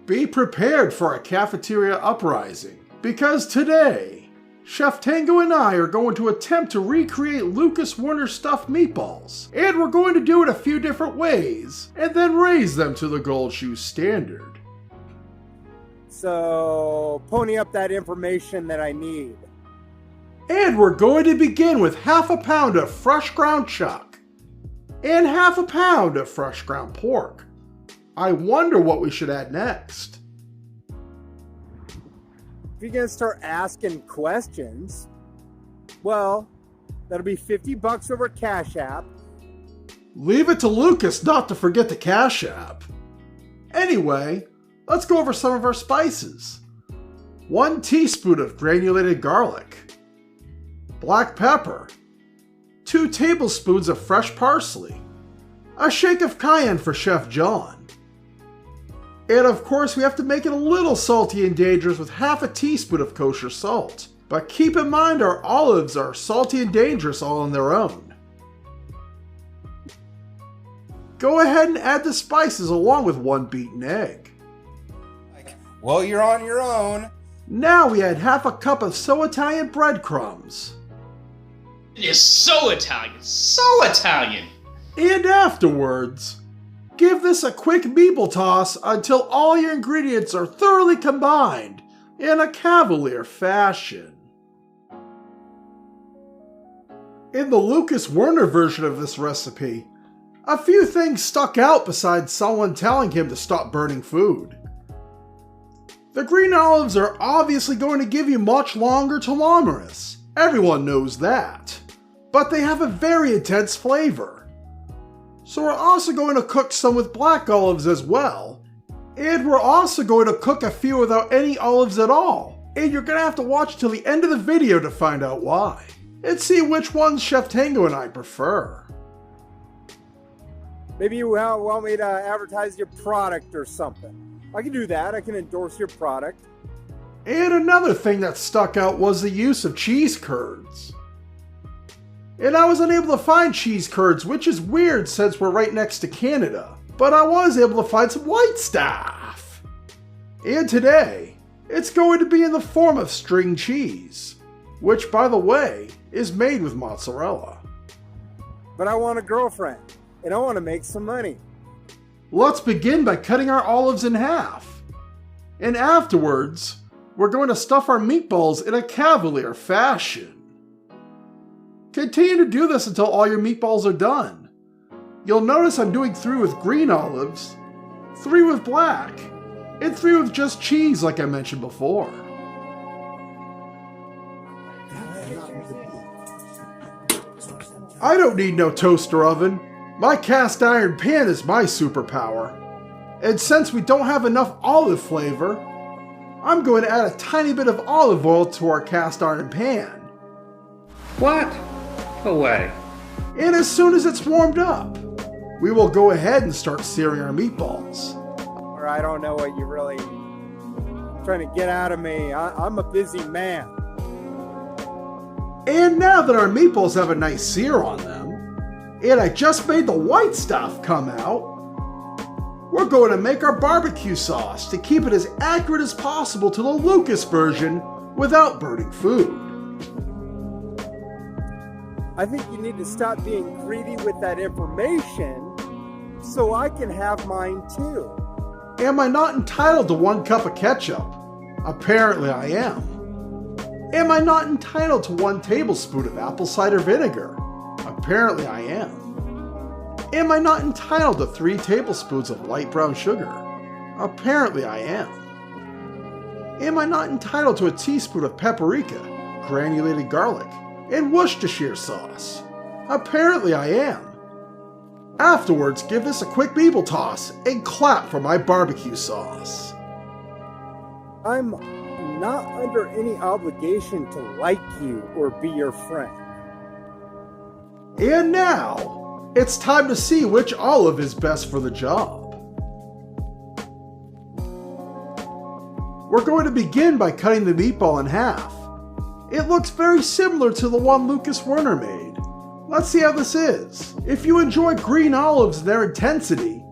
Be prepared for a cafeteria uprising, because today, Chef Tango and I are going to attempt to recreate Lucas Werner stuffed meatballs, and we're going to do it a few different ways, and then raise them to the Gold Shoe standard. So, pony up that information that I need. And we're going to begin with half a pound of fresh ground chuck, and half a pound of fresh ground pork. I wonder what we should add next. If you're gonna start asking questions, well, that'll be $50 over Cash App. Leave it to Lucas not to forget the Cash App. Anyway, let's go over some of our spices. 1 teaspoon of granulated garlic, black pepper, 2 tablespoons of fresh parsley, a shake of cayenne for Chef John. And of course, we have to make it a little salty and dangerous with half a teaspoon of kosher salt. But keep in mind our olives are salty and dangerous all on their own. Go ahead and add the spices along with 1 beaten egg. Well, you're on your own. Now we add half a cup of So Italian breadcrumbs. It is so Italian, so Italian. And afterwards, give this a quick meatball toss until all your ingredients are thoroughly combined in a cavalier fashion. In the Lucas Werner version of this recipe, a few things stuck out besides someone telling him to stop burning food. The green olives are obviously going to give you much longer telomerase. Everyone knows that. But they have a very intense flavor. So we're also going to cook some with black olives as well. And we're also going to cook a few without any olives at all. And you're going to have to watch till the end of the video to find out why. And see which ones Chef Tango and I prefer. Maybe you want me to advertise your product or something. I can do that. I can endorse your product. And another thing that stuck out was the use of cheese curds. And I was unable to find cheese curds, which is weird since we're right next to Canada. But I was able to find some white stuff. And today, it's going to be in the form of string cheese, which by the way, is made with mozzarella. But I want a girlfriend, and I want to make some money. Let's begin by cutting our olives in half. And afterwards, we're going to stuff our meatballs in a cavalier fashion. Continue to do this until all your meatballs are done. You'll notice I'm doing 3 with green olives, 3 with black, and 3 with just cheese like I mentioned before. I don't need no toaster oven. My cast iron pan is my superpower. And since we don't have enough olive flavor, I'm going to add a tiny bit of olive oil to our cast iron pan. What? No way. And as soon as it's warmed up, we will go ahead and start searing our meatballs. Or I don't know what you're really trying to get out of me. I'm a busy man. And now that our meatballs have a nice sear on them, and I just made the white stuff come out, we're going to make our barbecue sauce to keep it as accurate as possible to the Lucas version without burning food. I think you need to stop being greedy with that information so I can have mine too. Am I not entitled to 1 cup of ketchup? Apparently I am. Am I not entitled to 1 tablespoon of apple cider vinegar? Apparently I am. Am I not entitled to 3 tablespoons of light brown sugar? Apparently I am. Am I not entitled to a teaspoon of paprika, granulated garlic, and Worcestershire sauce? Apparently I am. Afterwards, give this a quick meatball toss and clap for my barbecue sauce. I'm not under any obligation to like you or be your friend. And now, it's time to see which olive is best for the job. We're going to begin by cutting the meatball in half. It looks very similar to the one Lucas Werner made. Let's see how this is. If you enjoy green olives and their intensity,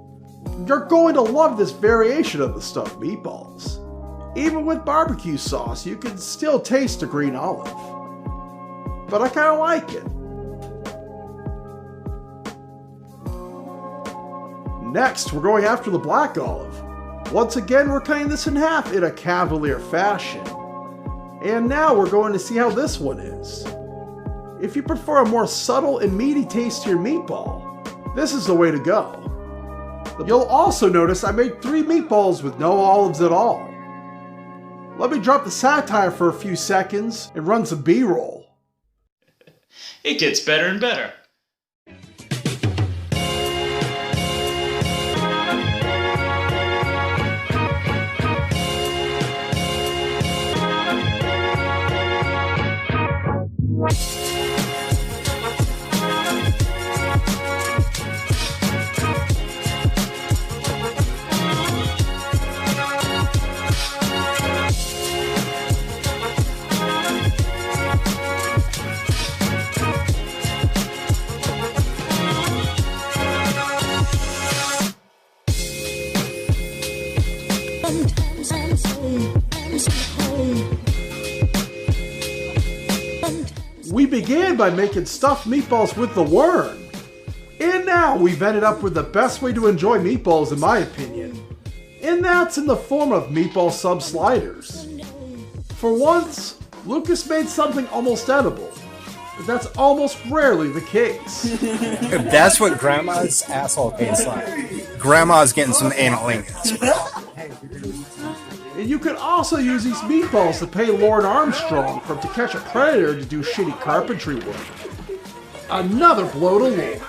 You're going to love this variation of the stuffed meatballs. Even with barbecue sauce, you can still taste the green olive. But I kinda like it. Next, we're going after the black olive. Once again, we're cutting this in half in a cavalier fashion. And now we're going to see how this one is. If you prefer a more subtle and meaty taste to your meatball, this is the way to go. You'll also notice I made 3 meatballs with no olives at all. Let me drop the satire for a few seconds and run some B-roll. It gets better and better. We began by making stuffed meatballs with the Wern. And now we've ended up with the best way to enjoy meatballs in my opinion. And that's in the form of meatball sub sliders. For once, Lucas made something almost edible. But that's almost rarely the case. That's what Grandma's asshole tastes like. Grandma's getting some analingus. And you could also use these meatballs to pay Lord Armstrong from To Catch a Predator to do shitty carpentry work. Another blow to Lord.